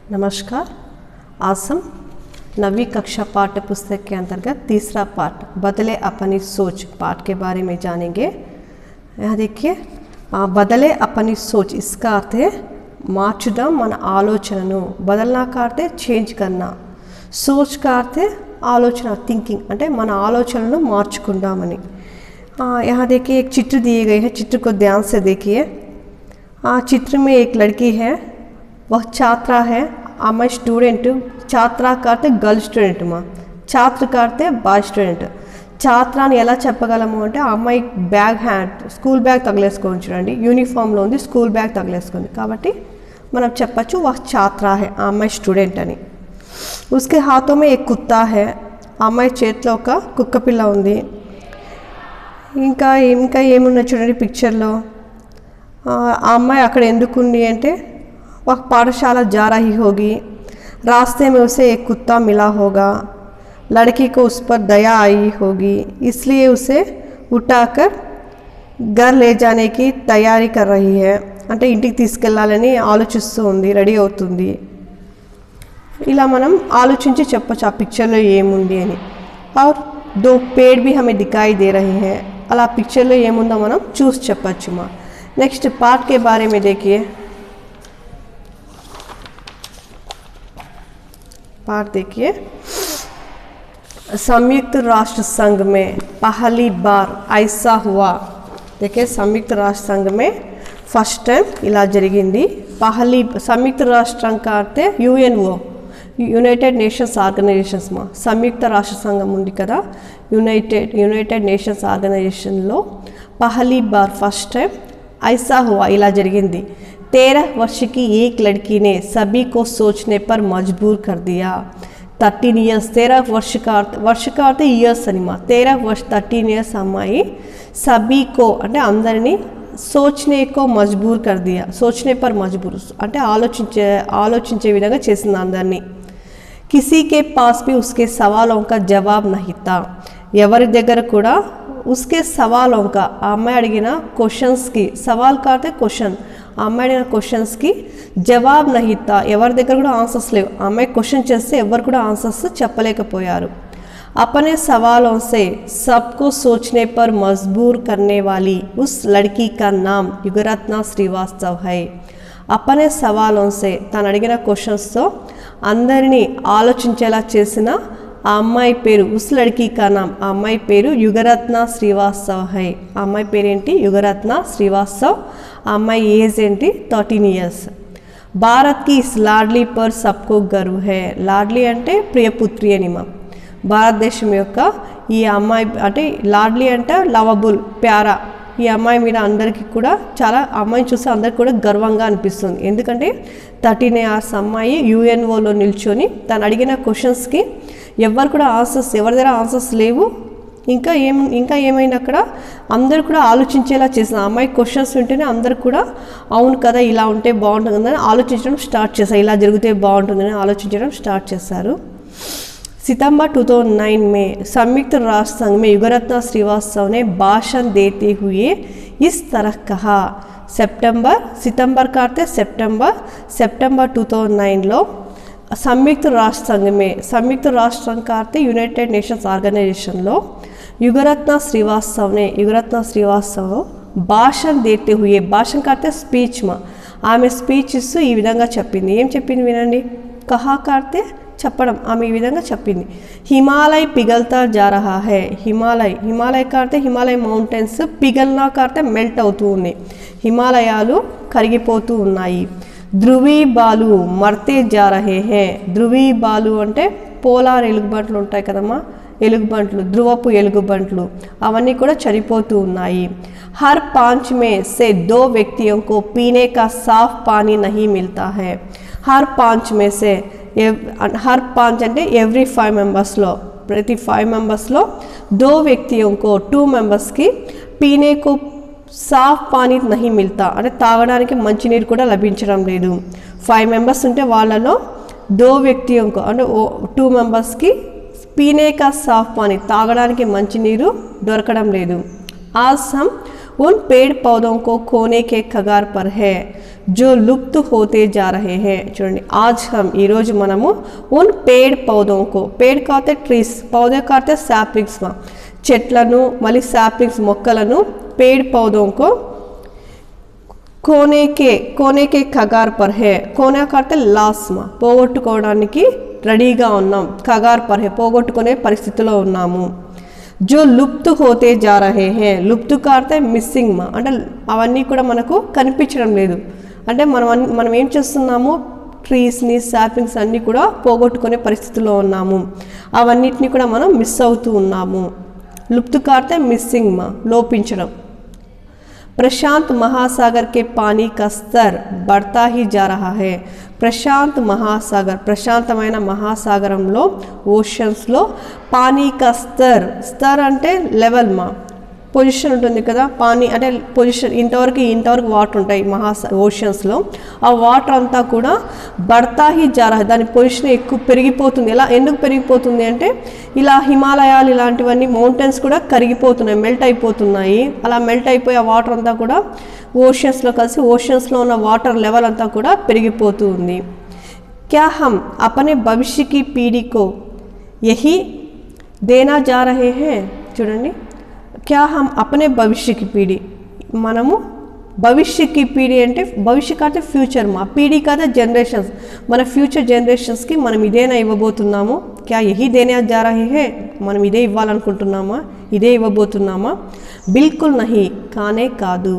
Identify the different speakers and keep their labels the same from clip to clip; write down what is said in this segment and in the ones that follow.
Speaker 1: नमस्कार। आज हम 9वीं कक्षा पाठ्य पुस्तक के अंतर्गत तीसरा पाठ बदले अपनी सोच पाठ के बारे में जानेंगे। यहाँ देखिए, बदले अपनी सोच, इसका अर्थ है మార్చుదాం మన ఆలోచనను। బదలనా का अर्थ है చేంజ్ करना, सोच का अर्थ है ఆలోచన थिंकिंग, అంటే మన ఆలోచనలను మార్చుకుందామని। यहाँ देखिए एक चित्र दिए गए हैं, चित्र को ध्यान से देखिए। चित्र में एक लड़की है, वह छात्रा है। मैं स्टूडेंट, छात्रा का अर्थ गर्ल स्टूडेंट మా, छात्र का अर्थ బాయ్ స్టూడెంట్। ఛాత్రాన్ని ఎలా చెప్పగలము అంటే ఆ అమ్మాయి బ్యాగ్ స్కూల్ బ్యాగ్ తగిలేసుకొని చూడండి, యూనిఫామ్లో ఉంది, స్కూల్ బ్యాగ్ తగిలేసుకుంది కాబట్టి మనం చెప్పచ్చు వహ్ ఛాత్రా హై, ఆ అమ్మాయి స్టూడెంట్ అని। ఉస్కే హాతో మే ఏక్ కుత్తా హై, ఆ అమ్మాయి చేతిలో ఒక కుక్క పిల్ల ఉంది। ఇంకా ఏమున్నా చూడండి పిక్చర్లో। ఆ అమ్మాయి అక్కడ ఎందుకుంది అంటే वह पाठशाला जा रही होगी, रास्ते में उसे एक कुत्ता मिला होगा, लड़की को उस पर दया आई होगी, इसलिए उसे उठाकर घर ले जाने की तैयारी कर रही है। అంటే ఇంటికి తీసుకెళ్ళాలని ఆలోచిస్తూ ఉంది, రెడీ అవుతుంది। ఇలా మనం ఆలోచించి చెప్పొచ్చు ఆ పిక్చర్లో ఏముంది అని। और दो पेड़ भी हमें दिखाई दे रहे हैं, అలా పిక్చర్లో ఏముందో మనం చూసి చెప్పొచ్చు మా। నెక్స్ట్ पाठ के बारे में देखिए। पाठ देखिए, संयुक्त राष्ट्र संघ में पहली बार ऐसा हुआ। देखिए संयुक्त राष्ट्र संघ में फर्स्ट टाइम ఇలా జరిగింది। पहली संयुक्त राष्ट्र संघ का अर्थ యుఎన్ఓ, యునైటెడ్ నేషన్స్ ఆర్గనైజేషన్స్ మా। సంయుక్త రాష్ట్ర సంఘం ఉంది కదా, యునైటెడ్ నేషన్స్ ఆర్గనైజేషన్లో पहली बार फर्स्ट टाइम ऐसा हुआ ఇలా జరిగింది। 13 वर्ष की एक लड़की ने सभी को सोचने पर मजबूर कर दिया। 13 ईयर्स, 13 वर्ष का अर्थ इयर्स అని మా। 13 वर्ष 13 ईयर्स అమ్మాయి सभी को అంటే అందరినీ सोचने को मजबूर कर दिया, सोचने पर मजबूर అంటే ఆలోచించే విధంగా చేసింది అందరినీ। किसी के पास भी उसके सवालों का जवाब नहीं था, ఎవరి దగ్గర కూడా उसके सवालों का, ఆ అమ్మాయి అడిగిన క్వశ్చన్స్కి, సవాల్ का अर्थ క్వశ్చన్, ఆ అమ్మాయి అడిగిన క్వశ్చన్స్కి జవాబ్ नहीं था, ఎవరి దగ్గర కూడా ఆన్సర్స్ లేవు। ఆ అమ్మాయి క్వశ్చన్ చేస్తే ఎవరు కూడా ఆన్సర్స్ చెప్పలేకపోయారు। अपने सवालों से सबको सोचने पर मजबूर करने वाली उस लड़की का नाम युगरत्ना श्रीवास्तव है। अपने सवालों से, తను అడిగిన క్వశ్చన్స్తో అందరినీ ఆలోచించేలా చేసిన ఆ అమ్మాయి పేరు ఉస్ లడ్కీ కా నామ్, ఆ అమ్మాయి పేరు యుగరత్న శ్రీవాస్తవ్ హై। ఆ అమ్మాయి పేరేంటి? యుగరత్న శ్రీవాస్తవ్। ఆ అమ్మాయి ఏజ్ ఏంటి? 13 ఇయర్స్। భారత్ కి ఇస్ లాడ్లీ పర్ సబ్కో గర్వ్ హై, లాడ్లీ అంటే ప్రియపుత్రి అని మా। భారతదేశం యొక్క ఈ అమ్మాయి అంటే లాడ్లీ అంటే లవబుల్, ప్యారా, ఈ అమ్మాయి మీద అందరికీ కూడా చాలా, అమ్మాయిని చూస్తే అందరికి కూడా గర్వంగా అనిపిస్తుంది। ఎందుకంటే 13 ఇయర్స్ అమ్మాయి యుఎన్ఓలో నిల్చొని తను అడిగిన క్వశ్చన్స్కి ఎవరు కూడా ఆన్సర్స్, ఎవరి దగ్గర ఆన్సర్స్ లేవు। ఇంకా ఏమైనా అక్కడ అందరు కూడా ఆలోచించేలా చేసిన అమ్మాయి క్వశ్చన్స్ వింటేనే అందరు కూడా అవును కదా ఇలా ఉంటే బాగుంటుందని ఆలోచించడం స్టార్ట్ చేశారు, ఇలా జరిగితే బాగుంటుందని ఆలోచించడం స్టార్ట్ చేశారు। सितंबर 2009 में संयुक्त राष्ट्र संघ में युगरत्ना श्रीवास्तव ने भाषण देते हुए इस तरह कहा। सितंबर का अर्थ सितंबर 2009 लो संयुक्त राष्ट्र संघ में, संयुक्त राष्ट्र संघ का अर्थ యునైటెడ్ నేషన్స్ ఆర్గనైజేషన్ లో युगरत्ना श्रीवास्तव భాషణ देते हुए, భాషణ का अर्थ స్పీచ్ మా। ఆమె స్పీచ్ ఇస్తూ ఈ విధంగా చెప్పింది। ఏం చెప్పింది వినండి। కహా का अर्थ చెప్పడం, ఆమె ఈ విధంగా చెప్పింది। హిమాలయ పిగల్తా జా రహా హై, హిమాలయ का अर्थ హిమాలయ మౌంటైన్స్, పిగల్నా का अर्थ మెల్ట్ అవుతూ ఉన్నాయి, హిమాలయాలు కరిగిపోతూ ఉన్నాయి। ధ్రువీ బాలు మర్తే జా రహే హై, ధ్రువీ బాలు అంటే పోలార్ ఎలుగుబంట్లు ఉంటాయి కదమ్మా, ఎలుగుబంట్లు, ధ్రువపు ఎలుగుబంట్లు, అవన్నీ కూడా చనిపోతూ ఉన్నాయి। हर 5 में से 2 व्यक्तियों को पीने का साफ पानी नहीं मिलता है। हर 5 में से, हर 5 అంటే ఎవ్రీ 5 మెంబర్స్లో, ప్రతి 5 మెంబర్స్లో 2 వ్యక్తిयों को, 2 మెంబర్స్కి పీనే కో సాఫ్ పానీ నహీ మిల్తా అంటే తాగడానికి మంచినీరు కూడా లభించడం లేదు। 5 మెంబర్స్ ఉంటే వాళ్ళలో 2 వ్యక్తిयों को అంటే 2 మెంబర్స్కి పీనే కా సాఫ్ పానీ, తాగడానికి మంచినీరు దొరకడం లేదు। आज हम उन पेड़ पौधों को खोने के कगार पर है जो लुप्त होते जा रहे हैं। చూడండి आज हम ఈ రోజు మనము उन पेड़ पौधों को पेड़ कहते ट्रीज पौधे कहते सैपलिंग्स మా చెట్లను మళ్ళీ सैपलिंग्स మొక్కలను पेड़ पौधों को कोने के कगार पर है कोने कहते लास మా పోగొట్టుకోవడానికి రెడీగా ఉన్నాం కగార్ పర్ హే పోగొట్టుకునే పరిస్థితిలో ఉన్నాము जो लुप्त होते जा रहे हैं लुप्त करते मिस्सिंग మా అంటే అవన్నీ కూడా మనకు కనిపించడం లేదు అంటే మనం ఏం చేస్తున్నాము ట్రీస్ని సాప్లింగ్స్ అన్నీ కూడా పోగొట్టుకునే పరిస్థితిలో ఉన్నాము అవన్నిటిని కూడా మనం మిస్ అవుతూ ఉన్నాము लुप्त करते मिस्सिंग మా లోపించడం प्रशांत महासागर के पानी का स्तर बढ़ता ही जा रहा है प्रशांत महासागर प्रशांतమైన మహాసాగరంలో ఓషన్స్ లో పానీ కా స్तर అంటే లెవెల్ మా పొజిషన్ ఉంటుంది కదా పానీ అంటే పొజిషన్ ఇంతవరకు వాటర్ ఉంటాయి ఓషన్స్ లో ఆ వాటర్ అంతా కూడా బడతా హీ జా రహా దాని పొజిషన్ ఎక్కువ పెరిగిపోతుంది ఎలా ఎందుకు పెరిగిపోతుంది అంటే ఇలా హిమాలయాలు ఇలాంటివన్నీ మౌంటైన్స్ కూడా కరిగిపోతున్నాయి మెల్ట్ అయిపోతున్నాయి అలా మెల్ట్ అయిపోయి ఆ వాటర్ అంతా కూడా ఓషన్స్ లో కలిసి ఓషన్స్ లో ఉన్న వాటర్ లెవెల్ అంతా కూడా పెరిగిపోతూ ఉంది क्या हम अपने भविष्य की पीढ़ी को यही देना जा रहे हैं చూడండి क्या हम अपने भविष्य की पीढ़ी మనము भविष्य की पीढ़ी అంటే భవిష్య కాదు ఫ్యూచర్ మా పీढ़ी కాదు జనరేషన్స్ మన ఫ్యూచర్ జనరేషన్స్ కి మనం ఇదేనా ఇవ్వబోతున్నాము क्या यही देने जा रहे हैं మనం ఇదే ఇవ్వాలనుకుంటున్నామా ఇదే ఇవ్వబోతున్నామా बिल्कुल नहीं కానే కాదు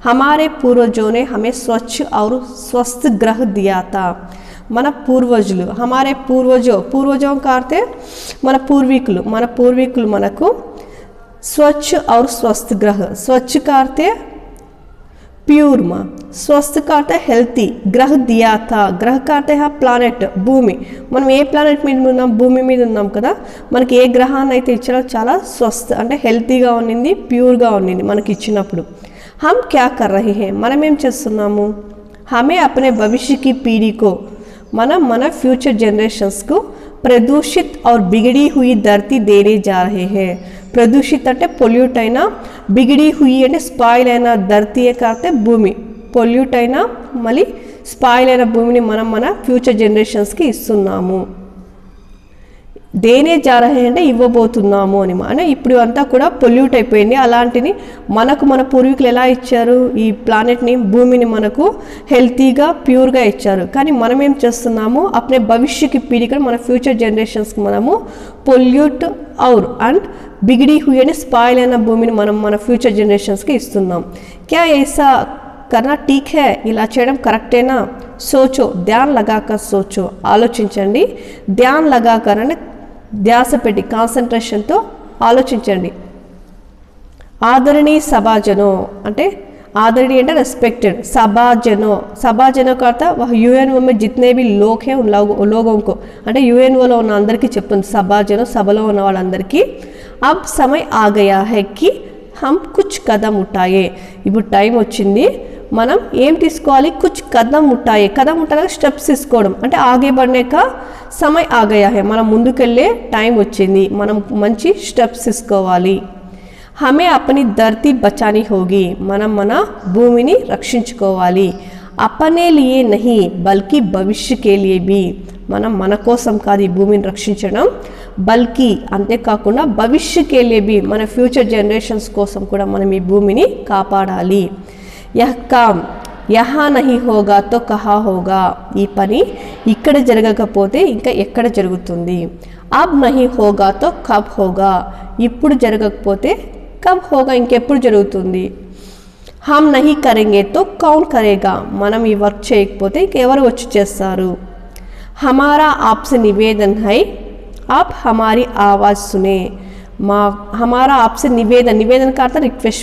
Speaker 1: हमारे पूर्वजों ने हमें स्वच्छ और स्वस्थ ग्रह दिया था మన పూర్వజులు हमारे పూర్వజోं का अर्थ మన పూర్వీకులు మనకు स्वच्छ और स्वस्थ ग्रह स्वच्छ का अर्थ प्यूर माँ स्वस्थ का अर्थ हेल्थी ग्रह दिया था ग्रह का अर्थ है प्लानेट భూమి మనం ఏ ప్లానెట్ మీద ఉన్నాం భూమి మీద ఉన్నాం కదా మనకి ఏ గ్రహాన్ని అయితే ఇచ్చారో చాలా స్వస్థ అంటే హెల్తీగా ఉన్నింది ప్యూర్గా ఉన్నింది మనకి ఇచ్చినప్పుడు हम क्या कर रहे हैं మనం ఏం చేస్తున్నాము हमें अपने भविष्य की पीढ़ी को మన फ्यूचर जनरेशंस को प्रदूषित और बिगड़ी हुई धरती देने जा रहे हैं प्रदूषित అంటే పొల్యూట్ అయినా బిగడి హుయి అంటే స్పాయిల్ అయిన ధరతి అంటే భూమి పొల్యూట్ అయినా మళ్ళీ స్పాయిల్ అయిన భూమిని మనం మన ఫ్యూచర్ జనరేషన్స్కి ఇస్తున్నాము దేనే జా రహే అంటే ఇవ్వబోతున్నాము అని అంటే ఇప్పుడు అంతా కూడా పొల్యూట్ అయిపోయింది అలాంటిని మనకు మన పూర్వీకులు ఎలా ఇచ్చారు ఈ ప్లానెట్ని భూమిని మనకు హెల్తీగా ప్యూర్గా ఇచ్చారు కానీ మనం ఏం చేస్తున్నాము అప్నే భవిష్యకి పీడిక మన ఫ్యూచర్ జనరేషన్స్కి మనము పొల్యూట్ ఔర్ అండ్ బిగడి హుయి అంటే స్పాయిల్ అయిన భూమిని మనం మన ఫ్యూచర్ జనరేషన్స్కి ఇస్తున్నాం క్యా ఐసా करना ठीक है ఇలా చేయడం కరెక్టేనా సోచో ధ్యాన్ లగాకర్ సోచో ఆలోచించండి ధ్యాన్ లగాకర్ అంటే ధ్యాస పెట్టి కాన్సంట్రేషన్తో ఆలోచించండి ఆదరణీయ సభాజనో అంటే आदरणीय అంటే రెస్పెక్టెడ్ సభాజనో का अर्थ वह यूएनओ में जितने भी लोग हैं उन लोगों को అంటే యూఎన్ఓలో ఉన్న అందరికీ చెప్తుంది సభాజనో సభలో ఉన్న వాళ్ళందరికీ अब समय आ गया है कि हम कुछ कदम उठाए ఇప్పుడు టైం వచ్చింది మనం ఏం తీసుకోవాలి कुछ कदम उठाए స్టెప్స్ తీసుకోవడం అంటే ఆగే బడ్నే కా సమయ ఆ గయా హై మనం ముందుకెళ్ళే టైం వచ్చింది మనం మంచి స్టెప్స్ తీసుకోవాలి हमें अपनी धरती बचानी होगी మనం మన భూమిని రక్షించుకోవాలి अपने लिए नहीं बल्कि भविष्य के लिए भी మనం మన కోసం కాదు ఈ భూమిని రక్షించడం బల్కి అంతేకాకుండా భవిష్యకే లేబి మన ఫ్యూచర్ జనరేషన్స్ కోసం కూడా మనం ఈ భూమిని కాపాడాలి యహ్ కామ్ యహా నహీ హోగా తో కహా హోగా ఈ పని ఇక్కడ జరగకపోతే ఇంకా ఎక్కడ జరుగుతుంది అబ్ నహీ హోగా తో కబ్ హోగా ఇప్పుడు జరగకపోతే కబ్ హోగా ఇంకెప్పుడు జరుగుతుంది హమ్ నహీ కరెంగే తో కౌన్ కరేగా మనం ఈ వర్క్ చేయకపోతే ఇంకెవరు వచ్చి చేస్తారు हमारा आपसे निवेदन है आप हमारी आवाज़ सुने हमारा आपसे निवेदन का अर्थ रिक्वेस्ट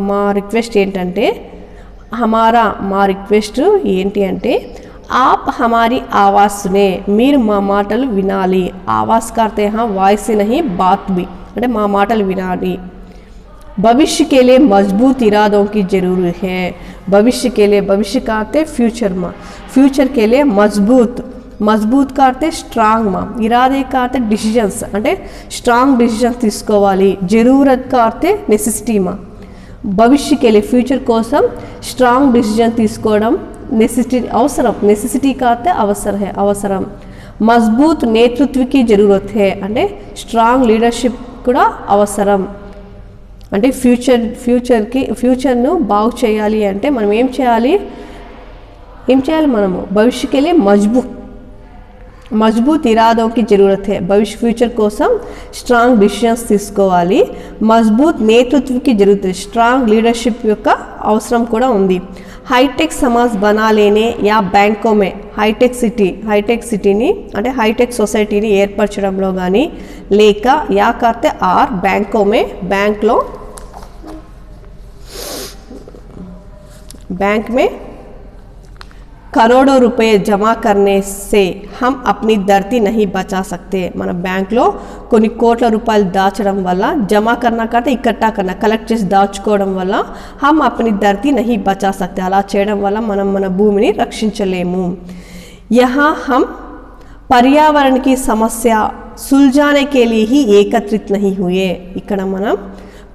Speaker 1: మా రిక్వెస్ట్ ఏంటంటే हमारा మా రిక్వెస్ట్ ఏంటి అంటే आप हमारी आवाज़ सुने మీరు మా మాటలు వినాలి आवाज़ का अर्थ है వాయిస్ नहीं बात भी అంటే మా మాటలు వినాలి भविष्य के लिए मजबूत इरादों की ज़रूरत है भविष्य के लिए भविष्य का अर्थ फ्यूचर के लिए मजबूत का अर्थ स्ट्रांग మా ఇరాదే का अर्थ डिसीजन्स అంటే స్ట్రాంగ్ డిసిజన్స్ తీసుకోవాలి జరూరత్ का अर्थ నెసెసిటీ మా భవిష్యకి ఫ్యూచర్ కోసం స్ట్రాంగ్ డిసిజన్ తీసుకోవడం नेसेसिटी अवसरम, नेसेसिटी का अर्थ अवसर है, अवसरम। मजबूत नेतृत्व की जरूरत है అంటే స్ట్రాంగ్ లీడర్షిప్ కూడా అవసరం। అంటే ఫ్యూచర్ను బాగు చేయాలి అంటే మనం ఏం చేయాలి మనము భవిష్య के लिए మజబూత్ ఇరాదోं की जरूरत है। భవిష్య ఫ్యూచర్ కోసం స్ట్రాంగ్ డిసిషన్స్ తీసుకోవాలి। మజబూత్ నేతృత్వకి జరూరత్ है, స్ట్రాంగ్ లీడర్షిప్ యొక్క అవసరం కూడా ఉంది। हाईटेक समाज बना लेने या बैंकों में हाईटेक सिटीनी అంటే हाईटेक सोसाइटीनी ఏర్పరచడంలో గాని లేక या करते आर बैंकों में बैंक में करोड़ों रुपए जमा करने से हम अपनी धरती नहीं बचा सकते। మన బ్యాంక్లో కొన్ని కోట్ల రూపాయలు దాచడం వల్ల జమా करना करते इकट्ठा करना कलेक्ट చేసి దాచుకోవడం వల్ల हम अपनी धरती नहीं बचा सकते, అలా చేయడం వల్ల మనం మన భూమిని రక్షించలేము। यहाँ हम पर्यावरण की समस्या सुलझाने के लिए ही एकत्रित नहीं हुए। ఇక్కడ మనం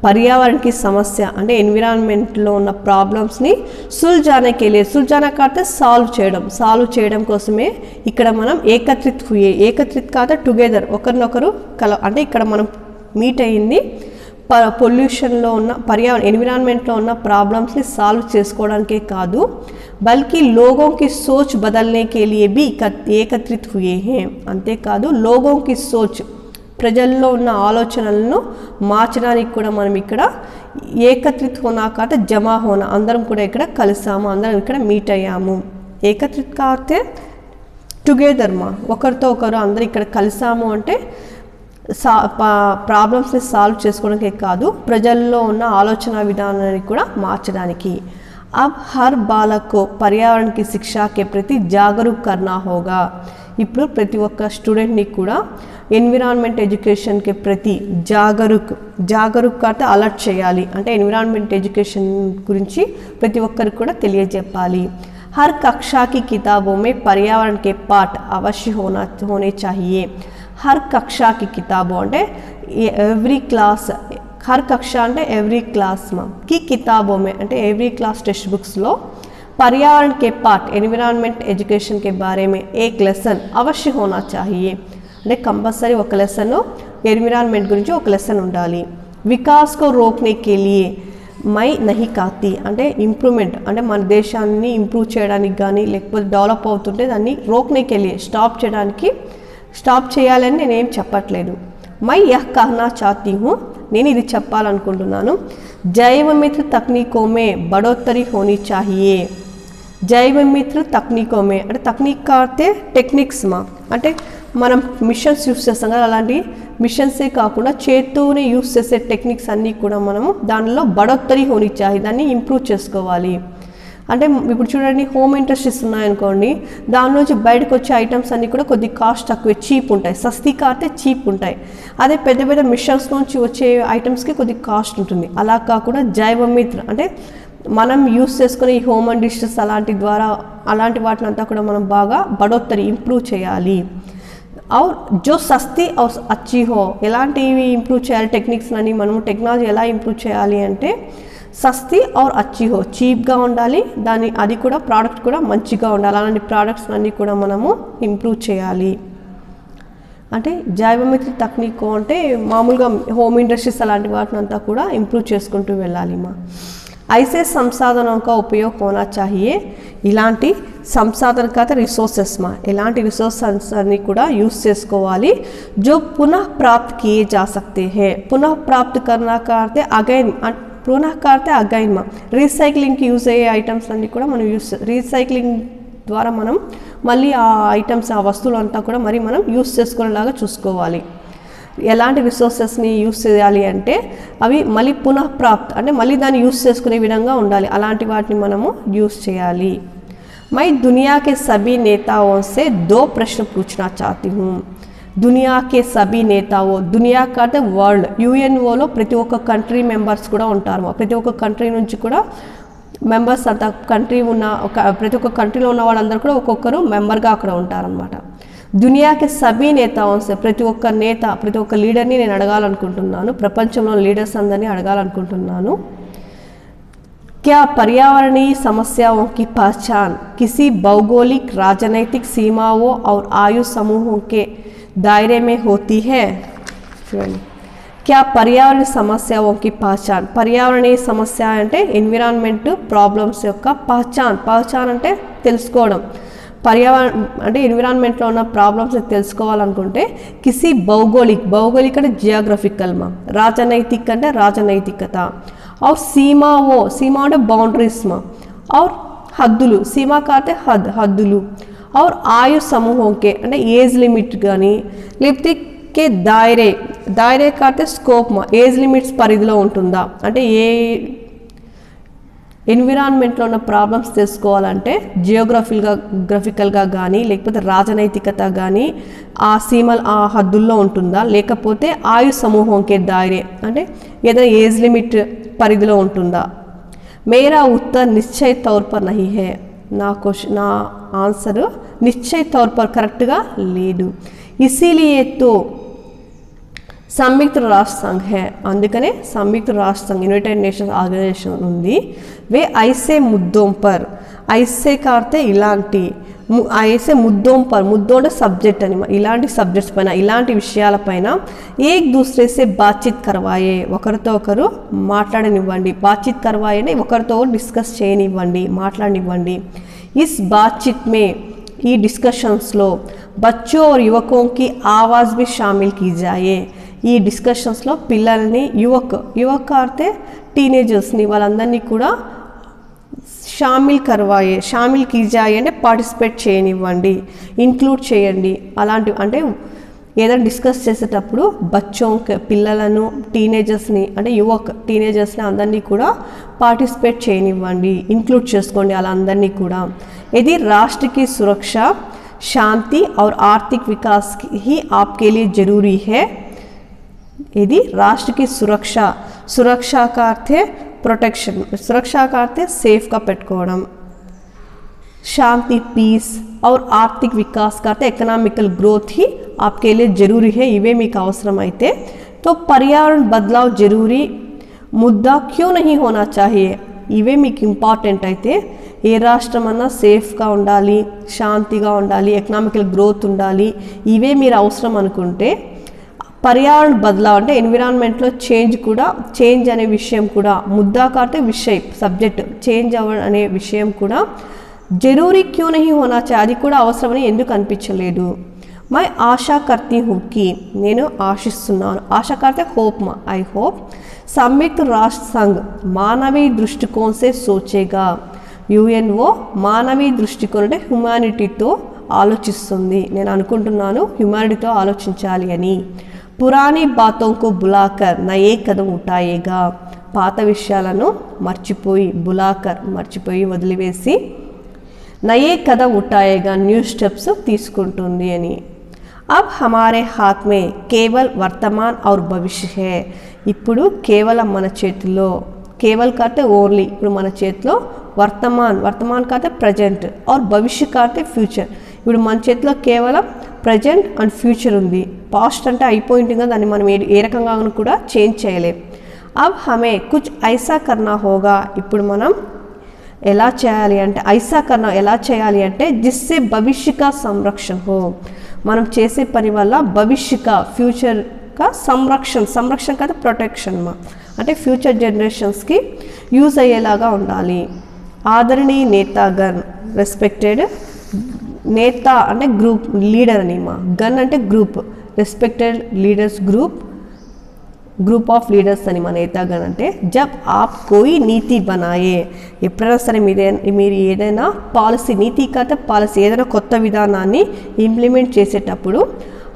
Speaker 1: पर्यावरण समस्या అంటే ఎన్విరాన్మెంట్లో ఉన్న ప్రాబ్లమ్స్ని సుల్జానా కాతే సాల్వ్ చేయడం కోసమే ఇక్కడ మనం ఏకత్రిత్ కాతే టుగెదర్ ఒకరినొకరు అంటే ఇక్కడ మనం మీట్ అయ్యింది పొల్యూషన్లో ఉన్న ఎన్విరాన్మెంట్లో ఉన్న ప్రాబ్లమ్స్ని సాల్వ్ చేసుకోవడానికే కాదు బల్కి लोगों की सोच बदलने के लिए भी एकत्रित हुए हैं। అంతేకాదు लोगों की सोच ప్రజల్లో ఉన్న ఆలోచనలను మార్చడానికి కూడా మనం ఇక్కడ ఏకత్రిత్ హోనా కాతే జమా హోనా అందరం కూడా ఇక్కడ కలిసాము, అందరం ఇక్కడ మీట్ అయ్యాము। ఏకత్రిత్ కాతే టుగెదర్ మా ఒకరితో ఒకరు అందరూ ఇక్కడ కలిసాము అంటే ప్రాబ్లమ్స్ని సాల్వ్ చేసుకోవడానికే కాదు ప్రజల్లో ఉన్న ఆలోచన విధానాన్ని కూడా మార్చడానికి। अब हर बालक को पर्यावरण की शिक्षा के प्रति जागरूक करना होगा। ఇప్పుడు ప్రతి ఒక్క స్టూడెంట్ని కూడా ఎన్విరాన్మెంట్ ఎడ్యుకేషన్కి ప్రతి జాగరూక్ అంటే అలర్ట్ చేయాలి, అంటే ఎన్విరాన్మెంట్ ఎడ్యుకేషన్ గురించి ప్రతి ఒక్కరికి కూడా తెలియజెప్పాలి। हर कक्षा की किताबों में पर्यावरण के पाठ अवश्य होने चाहिए। हर कक्षा की किताबों అంటే एवरी क्लास, हर कक्षा అంటే एवरी क्लास की किताबों में అంటే एवरी क्लास टेक्स्ट बुक्स लो पर्यावरण के पार्ट एनवायरनमेंट एजुकेशन के बारे में एक लेसन अवश्य होना चाहिए। అంటే कंपल्सरी ఒక లెసన్ ఎన్విరాన్మెంట్ గురించి ఒక లెసన్ ఉండాలి। विकास को रोकने के लिए मैं नहीं कहती అంటే ఇంప్రూవ్మెంట్ అంటే మన దేశాన్ని ఇంప్రూవ్ చేయడానికి కానీ లేకపోతే డెవలప్ అవుతుంటే దాన్ని రోక్నే के लिए స్టాప్ చేయాలని నేనేం చెప్పట్లేదు। मैं यह कहना चाहती हूँ నేను ఇది చెప్పాలనుకుంటున్నాను जैव मित्र तकनीकों में बढ़ोतरी होनी चाहिए। जैव मित्र तकनीकों में అంటే तकनीक करते टेक्निक्स మా అంటే మనం మిషన్స్ యూస్ చేస్తాం కదా అలాంటి మిషన్సే కాకుండా చేత్తోనే యూస్ చేసే టెక్నిక్స్ అన్నీ కూడా మనము దానిలో బడోత్తరి హోనీ చాహి దాన్ని ఇంప్రూవ్ చేసుకోవాలి। అంటే ఇప్పుడు చూడండి హోమ్ ఇండస్ట్రీస్ ఉన్నాయనుకోండి దాని నుంచి బయటకు వచ్చే ఐటమ్స్ అన్నీ కూడా కొద్ది కాస్ట్ తక్కువ చీప్ ఉంటాయి, సస్తీ కాతే చీప్ ఉంటాయి। అదే పెద్ద పెద్ద మిషన్స్ నుంచి వచ్చే ఐటమ్స్కి కొద్ది కాస్ట్ ఉంటుంది। అలా కాకుండా జైవ మిత్ర అంటే మనం యూస్ చేసుకునే ఈ హోమ్ ఇండస్ట్రీస్ అలాంటి వాటిని అంతా కూడా మనం బాగా బడోత్తరి ఇంప్రూవ్ చేయాలి। और जो सस्ती और अच्छी हो ఎలాంటివి ఇంప్రూవ్ చేయాలి టెక్నిక్స్ అని మనము టెక్నాలజీ ఎలా ఇంప్రూవ్ చేయాలి అంటే సస్తీ और अच्छी हो చీప్గా ఉండాలి, అది కూడా ప్రోడక్ట్ కూడా మంచిగా ఉండాలి, అలాంటి ప్రోడక్ట్స్ అన్నీ కూడా మనము ఇంప్రూవ్ చేయాలి। అంటే జైవమిత్ర టెక్నిక్ అంటే మామూలుగా హోమ్ ఇండస్ట్రీస్ అలాంటి వాటిని అంతా కూడా ఇంప్రూవ్ చేసుకుంటూ వెళ్ళాలి మా। ऐसे संसाधनों का उपयोग होना चाहिए। ఇలాంటి సంసాధన కాత రిసోర్సెస్ మా ఇలాంటి రిసోర్సెస్ అన్ని కూడా యూస్ చేసుకోవాలి। जो पुनः प्राप्त किए जा सकते हैं। पुनः प्राप्त करना करते अगेन पुनः करते अगेन మా రీసైక్లింగ్కి యూజ్ అయ్యే ఐటమ్స్ అన్నీ కూడా మనం రీసైక్లింగ్ ద్వారా మనం మళ్ళీ ఆ ఐటమ్స్ ఆ వస్తువులు అంతా కూడా మరి మనం యూస్ చేసుకునేలాగా చూసుకోవాలి। ఎలాంటి రిసోర్సెస్ని యూస్ చేయాలి అంటే అవి మళ్ళీ పునః ప్రాప్త్ అంటే మళ్ళీ దాన్ని యూస్ చేసుకునే విధంగా ఉండాలి, అలాంటి వాటిని మనము యూస్ చేయాలి। मैं दुनिया के सभी नेताओं से 2 प्रश्न पूछना चाहती हूँ। दुनिया के सभी नेताओं, दुनिया का అంటే వరల్డ్ యుఎన్ఓలో ప్రతి ఒక్క కంట్రీ మెంబర్స్ కూడా ఉంటారు, ప్రతి ఒక్క కంట్రీ నుంచి కూడా మెంబర్స్ అంతా కంట్రీ ఉన్న ప్రతి ఒక్క కంట్రీలో ఉన్న వాళ్ళందరూ కూడా ఒక్కొక్కరు మెంబర్గా అక్కడ ఉంటారనమాట। दुनिया के सभी नेताओं से ప్రతి ఒక్క నేత ప్రతి ఒక్క లీడర్ని నేను అడగాలనుకుంటున్నాను, ప్రపంచంలో లీడర్స్ అందరినీ అడగాలనుకుంటున్నాను। क्या पर्यावरणीय समस्याओं की पहचान किसी भौगोलिक राजनैतिक सीमाओं और आयु समूहों के दायरे में होती है? क्या पर्यावरण समस्याओं की पहचान, पर्यावरणीय సమస్య అంటే ఎన్విరాన్మెంట్ ప్రాబ్లమ్స్ యొక్క పహచాన్ అంటే తెలుసుకోవడం, పర్యావరణ అంటే ఎన్విరాన్మెంట్లో ఉన్న ప్రాబ్లమ్స్ తెలుసుకోవాలనుకుంటే కిసి భౌగోళిక్ అంటే జియోగ్రఫికల్ మా, రాజనైతిక్ అంటే రాజనైతికత, और सीमा అంటే बाउंड्रीज में, और हद्दुलु सीमा का अर्थ हद्दुलु, और आयु समूहों के అంటే ఏజ్ లిమిట్ కానీ లేకపోతే के दायरे का अर्थ स्कोप में, ఏజ్ లిమిట్స్ పరిధిలో ఉంటుందా అంటే ఏ ఎన్విరాన్మెంట్లో ఉన్న ప్రాబ్లమ్స్ తెలుసుకోవాలంటే జియోగ్రఫికల్గా కానీ లేకపోతే రాజనైతికత కానీ ఆ సీమల్ ఆ హద్దుల్లో ఉంటుందా, లేకపోతే ఆయు సమూహంకే దాయరే అంటే ఏదైనా ఏజ్ లిమిట్ పరిధిలో ఉంటుందా? మేరా ఉత్తర్ నిశ్చయ తౌర్ పర్ నహీ హై, నా ఆన్సర్ నిశ్చయ తౌర్ పర్ కరెక్ట్గా లేదు. ఇసీలియే తో संयुक्त राष्ट्र संघ है, అందుకనే संयुक्त राष्ट्र संघ यूनाइटेड नेशंस ऑर्गेनाइजेशन ఉంది. वे ऐसे मुद्दों पर, ऐसे का अर्थ ఇలాంటి, ऐसे मुद्दों पर, मुद्दों అంటే సబ్జెక్ట్ అని, ఇలాంటి సబ్జెక్ట్స్ పైన ఇలాంటి విషయాలపైన एक दूसरे से बातचीत करवाए, ఒకరితో ఒకరు మాట్లాడనివ్వండి, బాతచీత్ करवाए అంటే ఒకరితో డిస్కస్ చేయనివ్వండి, మాట్లాడనివ్వండి. इस बातचीत में ఈ డిస్కషన్స్లో बच्चों और युवकों की आवाज़ भी शामिल की जाए. ఈ డిస్కషన్స్లో పిల్లల్ని యువక అంటే టీనేజర్స్ని వాళ్ళందరినీ కూడా షామిల్ కీజాయి అంటే పార్టిసిపేట్ చేయనివ్వండి, ఇంక్లూడ్ చేయండి. అలాంటి అంటే ఏదైనా డిస్కస్ చేసేటప్పుడు పిల్లలను టీనేజర్స్ని అంటే టీనేజర్స్ని అందరినీ కూడా పార్టిసిపేట్ చేయనివ్వండి, ఇంక్లూడ్ చేసుకోండి అలా అందరినీ కూడా. ఇది राष्ट्र की सुरक्षा, शांति और आर्थिक विकास ही आपके लिए जरूरी है. यदि राष्ट्र की सुरक्षा का अर्थ है प्रोटेक्शन, सुरक्षा का अर्थ है सेफ का पेट्कोवडम, शांति पीस और आर्थिक विकास का अर्थ इकोनॉमिकल ग्रोथ ही आपके लिए जरूरी है. इवे मीकु अवसरम अयिते तो पर्यावरण बदलाव जरूरी मुद्दा क्यों नहीं होना चाहिए, ఇవే మీకు ఇంపార్టెంట్ అయితే ఏ రాష్ట్రం అన్నా సేఫ్గా ఉండాలి, శాంతిగా ఉండాలి, ఎకనామికల్ గ్రోత్ ఉండాలి, ఇవే మీరు అవసరం అనుకుంటే పర్యావరణ బదలావ్ అంటే ఎన్విరాన్మెంట్లో చేంజ్ అనే విషయం కూడా, ముద్దా కాటే విషయం సబ్జెక్ట్ చేంజ్ అవ్వడం అనే విషయం కూడా జరూరీ క్యూ నహీ హోనా చాహియే, అది కూడా అవసరమని ఎందుకు అనిపించలేదు. मैं आशा करती हूँ कि నేను ఆశిస్తున్నాను, ఆశా करते होप में, आई होप संयुक्त राष्ट्र संघ मानवीय दृष्टिकोण से सोचेगा. యుఎన్ఓ మానవీయ దృష్టికోణం అంటే హ్యుమానిటీతో ఆలోచిస్తుంది, నేను అనుకుంటున్నాను హ్యుమానిటీతో ఆలోచించాలి అని. పురాణి బాతోं को बुलाकर नए कदम उठाएगा, పాత విషయాలను మర్చిపోయి వదిలివేసి नए कदम उठाएगा, न्यू स्टेप्स తీసుకుంటుంది అని. अब हमारे हाथ में केवल वर्तमान और भविष्य है, ఇప్పుడు కేవలం మన చేతిలో, కేవల్ కాతే ఓన్లీ ఇప్పుడు మన చేతిలో వర్తమాన్ కాతే ప్రజెంట్ और భవిష్య కాతే ఫ్యూచర్. ఇప్పుడు మన చేతిలో కేవలం ప్రజెంట్ అండ్ ఫ్యూచర్ ఉంది, పాస్ట్ అంటే అయిపోయింది కదా, దాన్ని మనం ఏ రకంగా కూడా చేంజ్ చేయలేం. अब हमें कुछ ऐसा करना होगा, ఇప్పుడు మనం ఎలా చేయాలి అంటే ఎలా చేయాలి అంటే జిస్సే భవిష్య కా సంరక్షణ హో, మనం చేసే పని వల్ల భవిష్య కా ఫ్యూచర్ కా సంరక్షణ కాదు ప్రొటెక్షన్ మా, అంటే ఫ్యూచర్ జనరేషన్స్కి యూజ్ అయ్యేలాగా ఉండాలి. ఆదరణీయ నేతాగన్, రెస్పెక్టెడ్ నేత అంటే గ్రూప్ లీడర్ అని మా, గన్ అంటే group, respected leaders group of leaders అని మా నేతాగన్ అంటే. జబ్ ఆప్ కోయి నీతి బనాయే, ఎప్పుడైనా సరే మీరు ఏదైనా పాలసీ, నీతి కాతే పాలసీ, ఏదైనా కొత్త విధానాన్ని ఇంప్లిమెంట్ చేసేటప్పుడు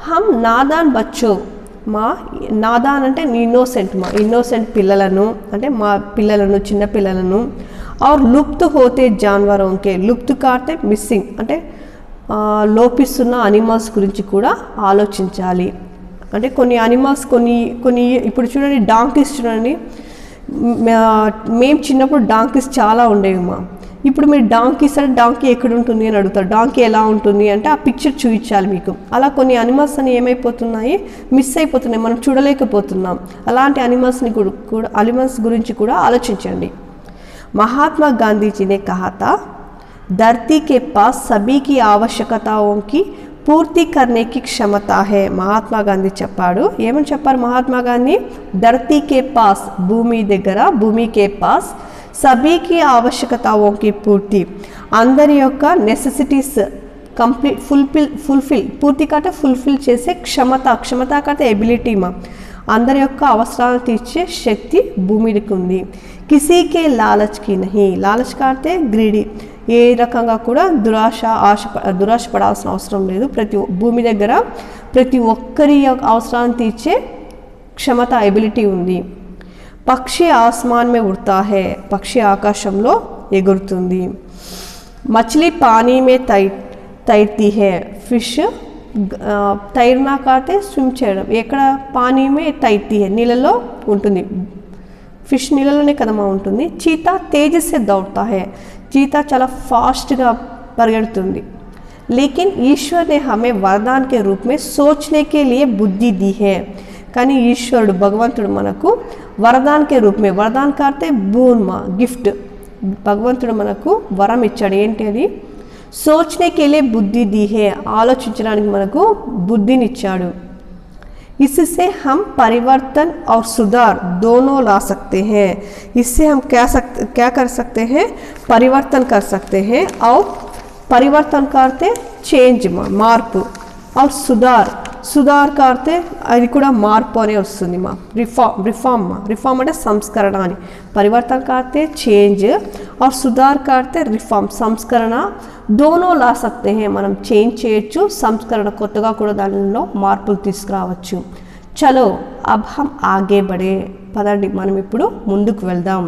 Speaker 1: హమ్ నాదాన్ బచ్చో, మా నాదాన్ అంటే ఇన్నోసెంట్ పిల్లలను అంటే మా పిల్లలను, చిన్న పిల్లలను, और लुप्त होते जानवरों के, लुप्त కాతే మిస్సింగ్ అంటే లోపిస్తున్న అనిమల్స్ గురించి కూడా ఆలోచించాలి. అంటే కొన్ని అనిమల్స్ కొన్ని ఇప్పుడు చూడండి డాంకీస్ చూడండి, మేము చిన్నప్పుడు డాంకీస్ చాలా ఉండేవి మా, ఇప్పుడు మీరు డాంకీస్ అంటే డాంకీ ఎక్కడ ఉంటుంది అని అడుగుతారు, డాంకీ ఎలా ఉంటుంది అంటే ఆ పిక్చర్ చూపించాలి మీకు. అలా కొన్ని అనిమల్స్ అని ఏమైపోతున్నాయి, మిస్ అయిపోతున్నాయి, మనం చూడలేకపోతున్నాం. అలాంటి అనిమల్స్ గురించి కూడా ఆలోచించండి. महात्मा गांधी जी ने कहा था धरती के पास सभी की आवश्यकताओं की పూర్తి करने की क्षमता है। మహాత్మా గాంధీ చెప్పాడు, ఏమని చెప్పారు మహాత్మా గాంధీ? ధరతీ కే పాస్, భూమి దగ్గర, భూమి కే పాస్ సభీకి ఆవశ్యకతాओं की పూర్తి, అందరి యొక్క నెసెసిటీస్ కంప్లీట్ ఫుల్ఫిల్ పూర్తి కంటే ఫుల్ఫిల్ చేసే క్షమత కంటే ఎబిలిటీ మా అందరి యొక్క అవసరాలను తీర్చే శక్తి భూమికి ఉంది. కిసీకే లాలచ్కి నహి, లాలచ్ కాడితే గ్రీడీ, ఏ రకంగా కూడా దురాశ పడాల్సిన అవసరం లేదు. భూమి దగ్గర ప్రతి ఒక్కరి అవసరాన్ని తీర్చే క్షమత ఎబిలిటీ ఉంది. పక్షి ఆస్మాన్ మే ఉడతా హై, పక్షి ఆకాశంలో ఎగురుతుంది. మచిలీ పానీ మే తైర్తీ హై, ఫిష్ తైర్నా కాటే స్విమ్ చేయడం, ఎక్కడ పానీ మే తైర్తీ హై, నీళ్ళలో ఉంటుంది, ఫిష్ నీళ్ళలోనే కదమా ఉంటుంది. చీతా తేజస్సే దౌడతా హై, चीता చాలా फास्टగా పరిగెడుతుంది. लेकिन ईश्वर ने हमें वरदान के रूप में सोचने के लिए बुद्धि दी है, కానీ ఈశ్వరుడు భగవంతుడు మనకు వరదాన్ కే రూప్ మే, వరదాన్ కార్తే బూన్ మా గిఫ్ట్, భగవంతుడు మనకు వరం ఇచ్చాడు. ఏంటి అది? సోచనే కే లియే బుద్ధి दी है, ఆలోచించడానికి మనకు బుద్ధిని ఇచ్చాడు. इससे हम परिवर्तन और सुधार दोनों ला सकते हैं. इससे हम क्या कर सकते हैं? परिवर्तन कर सकते हैं. और परिवर्तन करते चेंज मार्పు, और सुधार करते అది కూడా మార్పు అనే వస్తుంది మా. रिफॉर्म అంటే సంస్కరణ అని. परिवर्तन करते चेंज और सुधार करते रिफॉर्म, సంస్కరణ दोनों ला सकते हैं. మనం చేంజ్ చేయొచ్చు, సంస్కరణ కొత్తగా కూడా దానిలో మార్పులు తీసుకురావచ్చు. చలో అబ్ హమ్ ఆగే బడే, పదండి మనం ఇప్పుడు ముందుకు వెళ్దాం.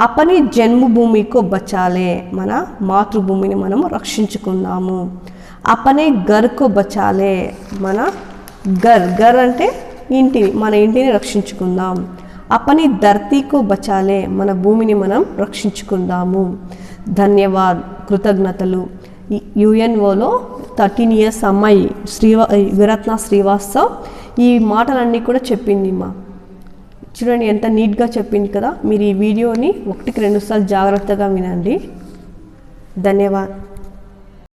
Speaker 1: అపని జన్మభూమికో బచాలే, మన మాతృభూమిని మనం రక్షించుకుందాము. అపనే ఘర్కో బచాలే, మన ఘర్ అంటే ఇంటిని, మన ఇంటిని రక్షించుకుందాం. అపని ధర్తీకో బచాలే, మన భూమిని మనం రక్షించుకుందాము. ధన్యవాద్, కృతజ్ఞతలు. యుఎన్ఓలో 13 years అమ్మాయి విరత్న శ్రీవాస్తవ్ ఈ మాటలన్నీ కూడా చెప్పింది మా. చూడండి ఎంత నీట్గా చెప్పింది కదా. మీరు ఈ వీడియోని 1-2 సార్లు జాగ్రత్తగా వినండి. ధన్యవాద్.